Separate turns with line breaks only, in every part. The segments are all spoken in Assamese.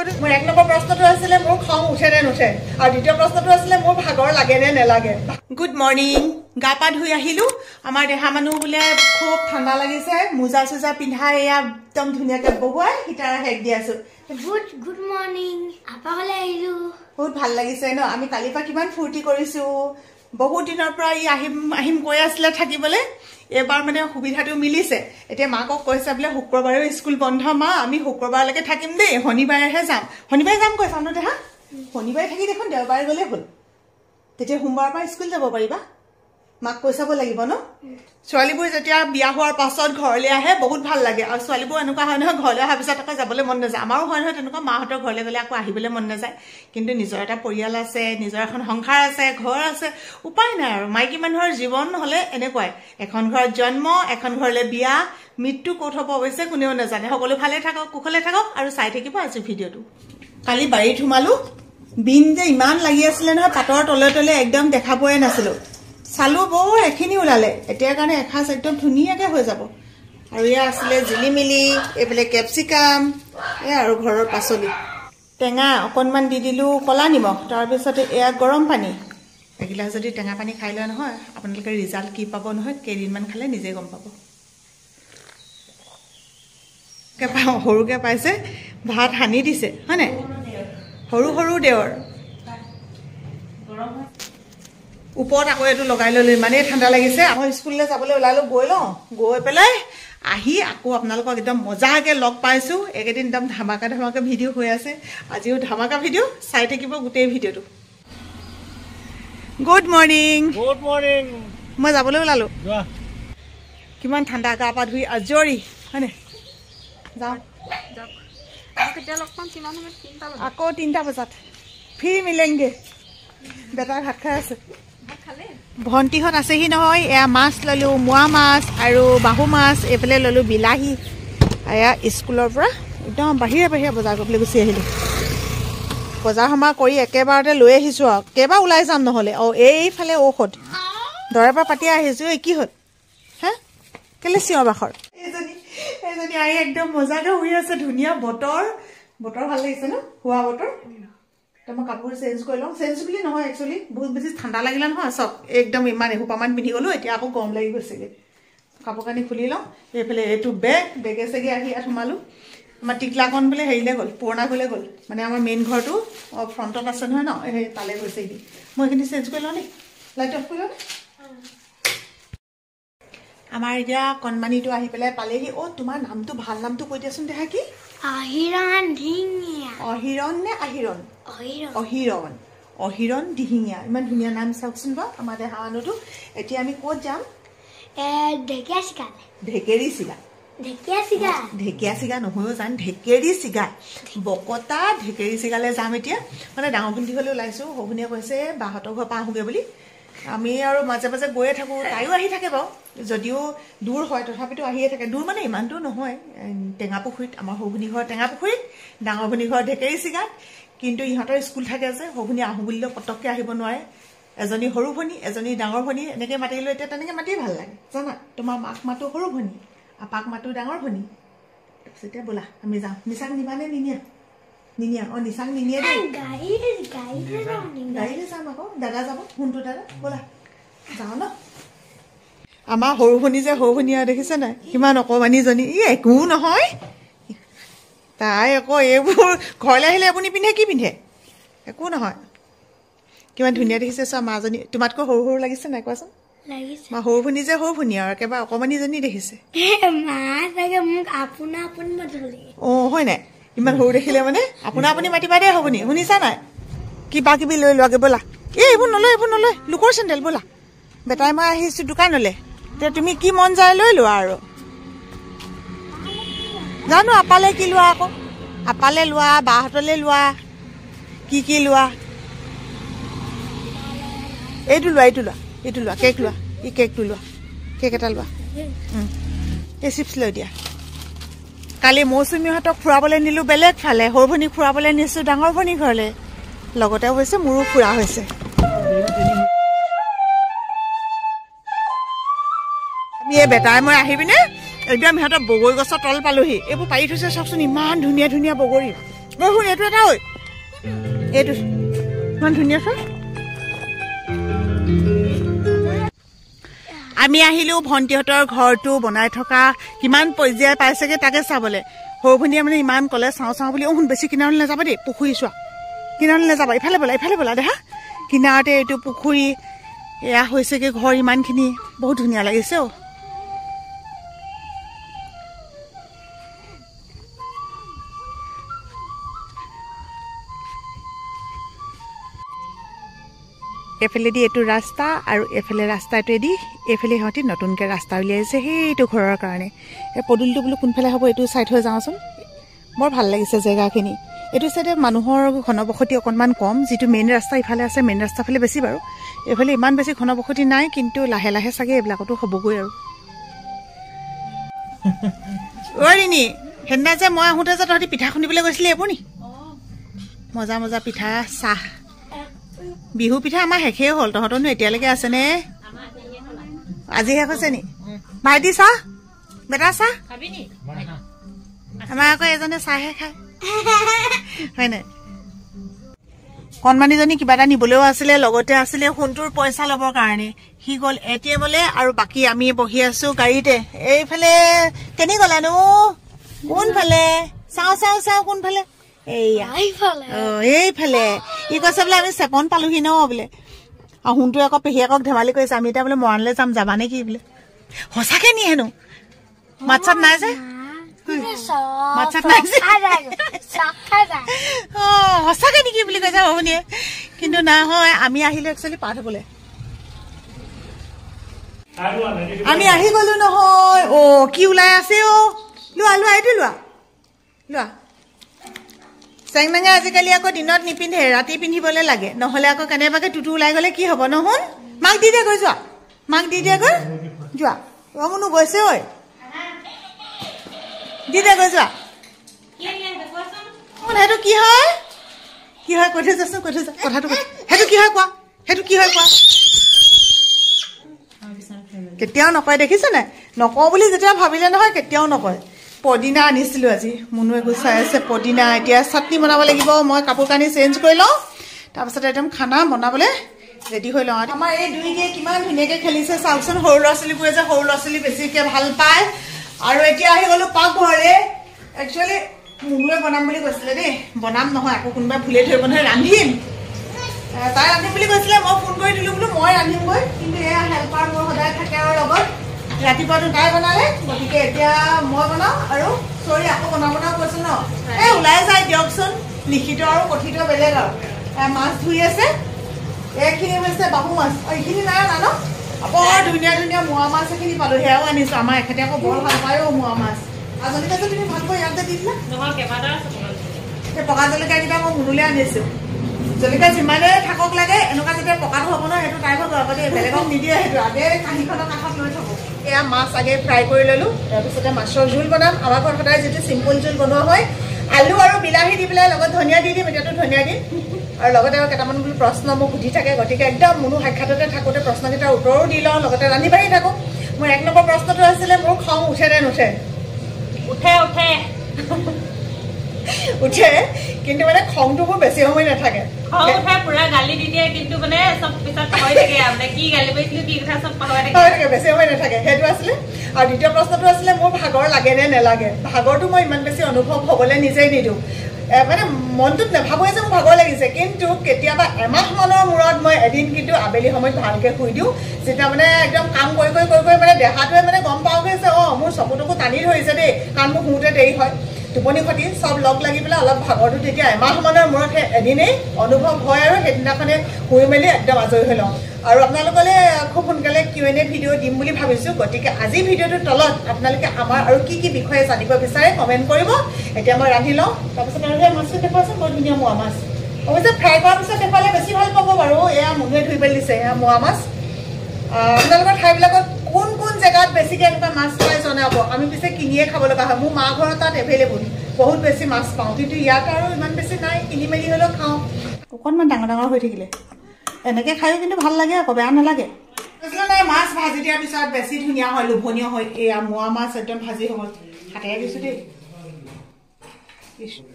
মোৰ এক নম্বৰ প্ৰশ্নটো আছিলে মোৰ খং উঠে নে নুঠে আৰু দ্বিতীয় প্ৰশ্নটো আছিলে মোৰ ভাগৰ লাগে নে নেলাগে গুড মৰ্নিং গা পা ধুই আহিলো আমাৰ দেহা মানুহ বোলে খুব ঠাণ্ডা লাগিছে মোজা চোজা পিন্ধাই এয়া একদম ধুনীয়াকৈ বহুৱাই হিটাৰ হেক দি আছো
গুড মৰ্নিং আপা হলে আহিলো
বহুত ভাল লাগিছে ন আমি কালিৰ পৰা কিমান ফূৰ্তি কৰিছো বহুত দিনৰ পৰা ই আহিম কৈ আছিলে থাকিবলৈ এবাৰ মানে সুবিধাটো মিলিছে এতিয়া মাকক কৈছে বোলে শুক্ৰবাৰেও স্কুল বন্ধ মা আমি শুক্ৰবাৰলৈকে থাকিম দেই শনিবাৰেহে যাম কৈছা ন দেহা শনিবাৰে থাকি দেখোন দেওবাৰে গ'লে হ'ল তেতিয়া সোমবাৰৰ পৰা স্কুল যাব পাৰিবা মাক কৈ চাব লাগিব ন ছোৱালীবোৰ যেতিয়া বিয়া হোৱাৰ পাছত ঘৰলৈ আহে বহুত ভাল লাগে আৰু ছোৱালীবোৰ এনেকুৱা হয় নহয় ঘৰলৈ অহাৰ পিছত আকৌ যাবলৈ মন নাযায় আমাৰো হয় নহয় তেনেকুৱা মাহঁতৰ ঘৰলৈ গ'লে আকৌ আহিবলৈ মন নাযায় কিন্তু নিজৰ এটা পৰিয়াল আছে নিজৰ এখন সংসাৰ আছে ঘৰ আছে উপায় নাই আৰু মাইকী মানুহৰ জীৱন হ'লে এনেকুৱাই এখন ঘৰত জন্ম এখন ঘৰলৈ বিয়া মৃত্যু ক'ত হ'ব অৱশ্যে কোনেও নাজানে সকলো ভালে থাকক কুশলে থাকক আৰু চাই থাকিব আজি ভিডিঅ'টো কালি বাৰীত সোমালো বিন যে ইমান লাগি আছিলে নহয় পাতৰ তলে তলে একদম দেখা পোৱাই নাছিলো চালো বৰ এখিনি ওলালে এতিয়া কাৰণে এসাঁজ একদম ধুনীয়াকৈ হৈ যাব আৰু এয়া আছিলে জিলিমিলি এইফালে কেপচিকাম এয়া আৰু ঘৰৰ পাচলি টেঙা অকণমান দি দিলোঁ কলা নিমখ তাৰপিছতে এয়া গৰম পানী এগিলাচ যদি টেঙা পানী খাই লয় নহয় আপোনালোকে ৰিজাল্ট কি পাব নহয় কেইদিনমান খালে নিজে গম পাব সৰুকৈ পাইছে ভাত সানি দিছে হয় নাই সৰু সৰু দেৱৰ ওপৰত আকৌ এইটো লগাই ল'লো ইমানেই ঠাণ্ডা লাগিছে আমাৰ স্কুললৈ যাবলৈ ওলালো গৈ লওঁ গৈ পেলাই আহি আকৌ আপোনালোকক একদম মজাকৈ লগ পাইছোঁ এইকেইদিন একদম ধামাকা ভিডিঅ' হৈ আছে আজিও ধামাকা ভিডিঅ' চাই থাকিব গোটেই ভিডিঅ'টো গুড মৰ্নিং মই যাবলৈ ওলালো কিমান ঠাণ্ডা গা পা ধুই আজৰি হয়নে যাওঁ আকৌ 3টা বজাত ফিৰ মিলেংগে বেটাৰ ভাত খাই আছে ভণ্টিহঁত আছেহি নহয় এয়া মাছ ল'লোঁ মোৱা মাছ আৰু বাহু মাছ এইফালে ল'লোঁ বিলাহী এয়া স্কুলৰ পৰা একদম বাহিৰে বজাৰ কৰিবলৈ গুচি আহিলোঁ বজাৰ সমাৰ কৰি একেবাৰতে লৈ আহিছোঁ আৰু কেইবাৰ ওলাই যাম নহ'লে এইফালে ঔষধ দৰাৰ পৰা পাতি আহিছোঁ এই কি হ'ল হা কেলে চিঞৰ বাখৰ এইজনী আহি একদম মজাকৈ শুই আছে ধুনীয়া বতৰ ভাল লাগিছে ন শোৱা বতৰ মই কাপোৰ চেঞ্জ কৰি লওঁ চেঞ্জ বুলি নহয় একচুৱেলি বহুত বেছি ঠাণ্ডা লাগিলে নহয় চব একদম ইমান এসোপামান পিন্ধি গ'লোঁ এতিয়া আকৌ গৰম লাগি গৈছেগৈ কাপোৰ কানি খুলি লওঁ এইফালে এইটো বেগে চেগে আহি ইয়াত সোমালোঁ আমাৰ টিকলাকণ বোলে হেৰিলৈ গ'ল পুৰণা ঘৰলৈ গ'ল মানে আমাৰ মেইন ঘৰটো ফ্ৰণ্টত আছে নহয় ন সেই তালৈ গৈছে এদিন মই এইখিনি চেঞ্জ কৰি লওঁ দেই লাইট অফ কৰি লওঁ আমাৰ এতিয়া কণমানিটো আহি পেলাই পালেহি তোমাৰ নামটো ভাল নামটো কৈ দিয়াচোন দেহা কি অহিৰণ নে আহিৰণ অহিৰণ দিহিঙীয়া ইমান ধুনীয়া নাম চাওকচোন বাৰু আমাৰ দেহা মানুহটো এতিয়া আমি ক'ত যাম ঢেকীয়াচিগা নহয়ও যাম ঢেকেৰিচিগা বকতা ঢেকেৰিচিগালৈ যাম এতিয়া মানে ডাঙৰ ভণ্টি হ'লে ওলাইছোঁ সৌভনীয়ে কৈছে বাহঁতৰ ঘৰৰ পৰা আহোঁগৈ বুলি আমি আৰু মাজে মাজে গৈয়ে থাকোঁ তাইও আহি থাকে বাৰু যদিও দূৰ হয় তথাপিতো আহিয়ে থাকে দূৰ মানে ইমান দূৰ নহয় টেঙাপুখুৰীত আমাৰ সৌভনী ঘৰ টেঙাপুখুৰীত ডাঙৰ ভনী ঘৰ ঢেকেৰিচিগাত কিন্তু ইহঁতৰ স্কুল থাকে যে সৌভনী আহোঁ বুলিলেও পটককৈ আহিব নোৱাৰে এজনী সৰু ভনী এজনী ডাঙৰ ভনী এনেকৈ মাতিলোঁ এতিয়া তেনেকৈ মাতিয়ে ভাল লাগে জানা তোমাৰ মাক মাতো সৰু ভনী আপাক মাতো ডাঙৰ ভনী তাৰপিছত এতিয়া ব'লা আমি যাওঁ নিচাক নিবানে নিনিয়া নিচাক নিনিয়ে দেই গাড়ীলৈ যাম আকৌ দাদা যাব সোণটো দাদা ব'লা যাওঁ ন আমাৰ সৰু ভনী যে সৰু ভনী আৰু দেখিছে নাই কিমান অকণমানিজনী একো নহয় তাই আকৌ এইবোৰ ঘৰলৈ আহিলে আপুনি পিন্ধে কি পিন্ধে একো নহয় কিমান ধুনীয়া দেখিছে চোৱা মাজনী তোমাতকৈ সৰু লাগিছে নাই কোৱাচোন মা সৰু ভনী যে সৰু ভনী আৰু একেবাৰে অকণমানিজনী দেখিছে হয় নাই ইমান সৰু দেখিলে মানে আপুনি মাতিবা দেই হ'বনি শুনিছা নাই কিবা কিবি লৈ লোৱাগৈ ব'লা এইবোৰ নলয় লোকৰ চেণ্ডেল ব'লা বেটাই মই আহিছোঁ দোকানলৈ এতিয়া তুমি কি মন যায় লৈ লোৱা আৰু জানো আপালে কি লোৱা আকৌ আপালে লোৱা বাহঁতলৈ লোৱা কি লোৱা এইটো লোৱা কেক লোৱা কেকটো লোৱা কেক এটা লোৱা এই চিপছ লৈ দিয়া কালি মৌচুমীহঁতক ফুৰাবলৈ নিলোঁ বেলেগ ফালে সৰু ভনীক ফুৰাবলৈ নিছোঁ ডাঙৰ ভনী ঘৰলৈ লগতে হৈছে মোৰো ফুৰা হৈছে আমি এই বেটাই মই আহি পিনে একদম সিহঁতৰ বগৰী গছৰ তল পালোহি এইবোৰ পাৰি থৈছে চাওকচোন ইমান ধুনীয়া বগৰী শুন এইটো এটা ঐ এইটো ইমান ধুনীয়া চোন আমি আহিলো ভণ্টিহঁতৰ ঘৰটো বনাই থকা কিমান পৰ্যায় পাইছেগে তাকে চাবলৈ সৰু ভনীয়ে মানে ইমান ক'লে চাওঁ বুলি শুন বেছি কিনাৰলৈ নাযাবা দেই পুখুৰী চোৱা কিনাৰলৈ নাযাবা ইফালে ব'লা দেখা কিনাৰতে এইটো পুখুৰী এয়া হৈছেগে ঘৰ ইমানখিনি বহুত ধুনীয়া লাগিছে অ' এফালেদি এইটো ৰাস্তা আৰু এফালে ৰাস্তাটোৱেদি এইফালে সিহঁতি নতুনকৈ ৰাস্তা উলিয়াইছে সেইটো ঘৰৰ কাৰণে এই পদূলিটো বোলো কোনফালে হ'ব এইটো চাইড হৈ যাওঁচোন বৰ ভাল লাগিছে জেগাখিনি এইটো চাইডে মানুহৰ ঘনবসতি অকণমান কম যিটো মেইন ৰাস্তা ইফালে আছে মেইন ৰাস্তাৰ ফালে বেছি বাৰু এইফালে ইমান বেছি ঘনবসতি নাই কিন্তু লাহে লাহে চাগে এইবিলাকতো হ'বগৈ আৰু ৰিনি সেইদিনা যে মই আহোঁতে যে তহঁতি পিঠা খুন্দিবলৈ গৈছিলি এইবোৰ নি মজা মজা পিঠা চাহ বিহু পিঠা আমাৰ শেষেই হ'ল তহঁতৰনো এতিয়ালৈকে আছেনে আজি শেষ হৈছে নি ভাইটি চাহ বেটা চাহ আমাৰ আকৌ এজনে চাহে খায় হয় নাই কণমানিজনী কিবা এটা নিবলৈও আছিলে লগতে আছিলে সোণটোৰ পইচা ল'বৰ কাৰণে সি গ'ল ATM-লৈ আৰু বাকী আমি বহি আছো গাড়ীতে এইফালে কেনি গ'লানো কোনফালে চাওঁ কোনফালে এইফালে ই কৈছে বোলে আমি চেপন পালোহি ন বোলে সোণটোৱে আকৌ পেহীয়েকক ধেমালি কৰিছে আমি এতিয়া বোলে মৰাণলৈ যাবা নে কি বোলে সঁচাকে নি হেনো মাত চাত নাই যে সঁচাকে নেকি বুলি কৈছে ভনীয়ে কিন্তু নহয় আমি আহিলো একচুৱেলি পাঠ হবলৈ আমি আহি গলো নহয় কি ওলাই আছে লোৱা এইটো লোৱা চেংমেঙে আজিকালি আকৌ দিনত নিপিন্ধে ৰাতি পিন্ধিবলৈ লাগে নহ'লে আকৌ কেনেবাকে টুটু ওলাই গ'লে কি হ'ব নহোন মাক দি দিয়াগৈ যোৱা যোৱা ৰমনো গৈছে ঐ দি দিয়াগৈ যোৱা সেইটো কি হয় কৈ থৈ যাচোন কথাটো সেইটো কি হয় কোৱা কেতিয়াও নকয় দেখিছ নাই নকওঁ বুলি যেতিয়া ভাবিলে নহয় কেতিয়াও নকয় পদিনা আনিছিলো আজি মুনুৱে গুচাই আছে পদিনা এতিয়া চাটনি বনাব লাগিব মই কাপোৰ কানি চেঞ্জ কৰি লওঁ তাৰপিছত একদম খানা বনাবলৈ ৰেডি হৈ লওঁ আমাৰ এই দুইকে কিমান ধুনীয়াকৈ খেলিছে চাওকচোন সৰু ল'ৰা ছোৱালীবোৰে যে সৰু ল'ৰা ছোৱালী বেছিকৈ ভাল পায় আৰু এতিয়া আহি গ'লো পাকঘৰলে একচুৱেলি মুনুৱে বনাম বুলি কৈছিলে দেই বনাম নহয় আকৌ কোনোবাই ভুলে ধৰিব নহয় ৰান্ধিম তাই ৰান্ধিম বুলি কৈছিলে মই ফোন কৰি দিলোঁ বোলো মই ৰান্ধিমগৈ কিন্তু এয়া হেল্পাৰ মোৰ সদায় থাকে আৰু লগত ৰাতিপুৱাটো তাই বনালে গতিকে এতিয়া মই বনাওঁ আৰু চৰি আকৌ বনাব কৈছো ন ওলাই যায় দিয়কচোন লিখিত আৰু কথিত বেলেগ আৰু মাছ ধুই আছে এইখিনি হৈছে বাহু মাছ এইখিনি নাই ন বৰ ধুনীয়া মোৱা মাছ এখিনি পালোঁ সেয়াও আনিছোঁ আমাৰ এখেতে আকৌ বৰ ভাল পায় মোৱা মাছ আজলিকা যে তুমি ভালকৈ ইয়াতে দি দিলা সেই পকা জলকীয়াকেইটা মই মুনুলৈ আনিছোঁ জলকীয়া যিমানে থাকক লাগে এনেকুৱা যেতিয়া পকাটো হ'ব ন সেইটো তাই ভাগ আকৌ দেই বেলেগক নিদিয়ে সেইটো আগে কাঁহীখনৰ কাষত লৈ থাকোঁ এয়া মাছ আগে ফ্ৰাই কৰি ল'লোঁ তাৰপিছতে মাছৰ জোল বনাম আমাৰ ঘৰত সদায় যিটো চিম্পল জোল বনোৱা হয় আলু আৰু বিলাহী দি পেলাই লগত ধনিয়া দি দিম এতিয়াতো ধনিয়া দিম আৰু লগতে আৰু কেইটামান বোলো প্ৰশ্ন মোক সুধি থাকে গতিকে একদম মুনু সাক্ষাততে থাকোঁতে প্ৰশ্নকেইটাৰ উত্তৰো দি লওঁ লগতে ৰান্ধি বাঢ়ি থাকোঁ মোৰ 1 নম্বৰ প্ৰশ্নটো আছিলে মোৰ খং উঠে নে নুঠে উঠে কিন্তু মানে খংটো মোৰ বেছি সময় নাথাকে বেছি সময় নাথাকে সেইটো আছিলে আৰু দ্বিতীয় প্ৰশ্নটো আছিলে মোৰ ভাগৰ লাগে নে নেলাগে ভাগৰটো মই ইমান বেছি অনুভৱ হ'বলৈ নিজেই নিদিওঁ মানে মনটোত নাভাবোঁ যে মোৰ ভাগৰ লাগিছে কিন্তু কেতিয়াবা এমাহমানৰ মূৰত মই এদিন কিন্তু আবেলি সময়ত ভালকৈ শুই দিওঁ যেতিয়া মানে একদম কাম কৰি মানে দেহাটোৱে মানে গম পাওঁগৈ যে মোৰ চকুটকু টানি ধৰিছে দেই কাৰণ মোৰ শুওঁতে দেৰি হয় টোপনি খতি চব লগ লাগি পেলাই অলপ ভাগৰটো তেতিয়া এমাহমানৰ মূৰত সেই এদিনেই অনুভৱ হয় আৰু সেইদিনাখনে শুই মেলি একদম আজৰি হৈ লওঁ আৰু আপোনালোকলৈ খুব সোনকালে Q&A ভিডিঅ' দিম বুলি ভাবিছোঁ গতিকে আজি ভিডিঅ'টোৰ তলত আপোনালোকে আমাৰ আৰু কি বিষয়ে জানিব বিচাৰে কমেণ্ট কৰিব এতিয়া মই ৰান্ধি লওঁ তাৰপিছত আৰু সেই মাছটো দেখুৱাচোন বৰ ধুনীয়া মোৱা মাছ অৱশ্যে ফ্ৰাই কৰাৰ পিছত দেখুৱালে বেছি ভাল পাব বাৰু এয়া মুনুৱে ধুই পেলাই দিছে এয়া মোৱা মাছ আপোনালোকৰ ঠাইবিলাকত কোন জেগাত বেছিকৈ এনেকুৱা মাছ পাই জনাব আমি পিছে কিনিয়ে খাব লগা হয় মোৰ মা ঘৰৰ তাত এভেইলেবল বহুত বেছি মাছ পাওঁ কিন্তু ইয়াত আৰু ইমান বেছি নাই কিনি মেলি হ'লেও খাওঁ অকণমান ডাঙৰ হৈ থাকিলে এনেকৈ খায়ো কিন্তু ভাল লাগে আকৌ বেয়া নালাগে নাই মাছ ভাজি দিয়াৰ পিছত বেছি ধুনীয়া হয় লোভনীয় হয় এয়া মোৱা মাছ একদম ভাজি হৈ গ'ল হাতেৰে দিছোঁ দেই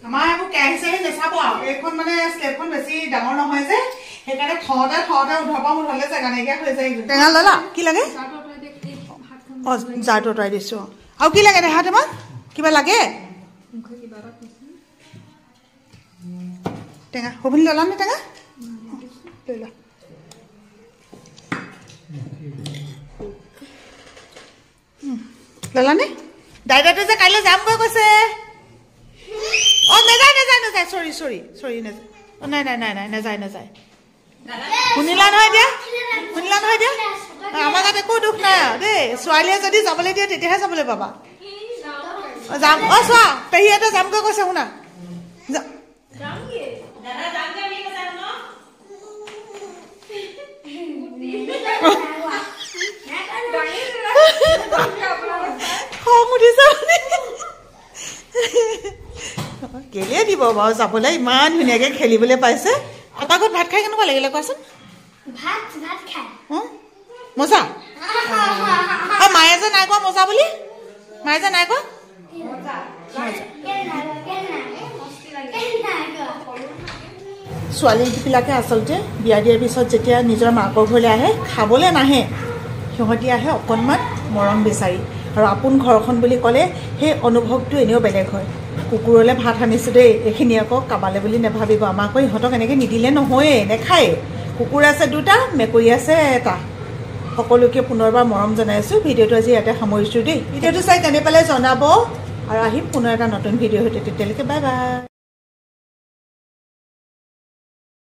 আমাৰ এইবোৰ কেৰাহী চেৰাহী নেচাব আৰু এইখন মানে শ্লেবখন বেছি ডাঙৰ নহয় যে সেইকাৰণে থওঁতে উধৰ পৰা মুধলে জেগা নাইকিয়া হৈ যায় টেঙা ললা কি লাগে অ জাৰটো আঁতৰাই দিছো আৰু কি লাগে দেহা তোমাক কিবা লাগে টেঙা সবিন ললা নে টেঙা লৈ লা ললা নে দাইদাটো যে কাইলৈ যামগৈ কৈছে অ নেযায় চৰি নেযায় অ নাই নেযায় শুনিলা নহয় এতিয়া আমাৰ গাত একো দুখ নাই আৰু দেই ছোৱালীয়ে যদি যাবলৈ দিয়ে তেতিয়াহে যাবলৈ পাবা যাম অ চোৱা পেহীহঁতে যামগৈ কৈছে শুনা খং উঠিছে কেলে দিব বাৰু যাবলৈ ইমান ধুনীয়াকে খেলিবলৈ পাইছে এটা ঘৰত ভাত খাই কেনেকুৱা লাগিলে কোৱাচোন মজা মায়ে যে নাই কোৱা মজা বুলি মায়ে যে নাই কোৱা ছোৱালীবিলাকে আচলতে বিয়া দিয়াৰ পিছত যেতিয়া নিজৰ মাকৰ ঘৰলৈ আহে খাবলৈ নাহে সিহঁতি আহে অকণমান মৰম বিচাৰি আৰু আপোন ঘৰখন বুলি ক'লে সেই অনুভৱটো এনেও বেলেগ হয় কুকুৰলৈ ভাত আনিছোঁ দেই এইখিনি আকৌ কাবালে বুলি নাভাবিব আমাকো ইহঁতক এনেকৈ নিদিলে নহয়ে নেখায়ে কুকুৰ আছে 2টা মেকুৰী আছে 1টা সকলোকে পুনৰবাৰ মৰম জনাইছোঁ ভিডিঅ'টো আজি ইয়াতে সামৰিছোঁ দেই ভিডিঅ'টো চাই কেনে পালে জনাব আৰু আহিম পুনৰ এটা নতুন ভিডিঅ' সৈতে তেতিয়ালৈকে বাই বাই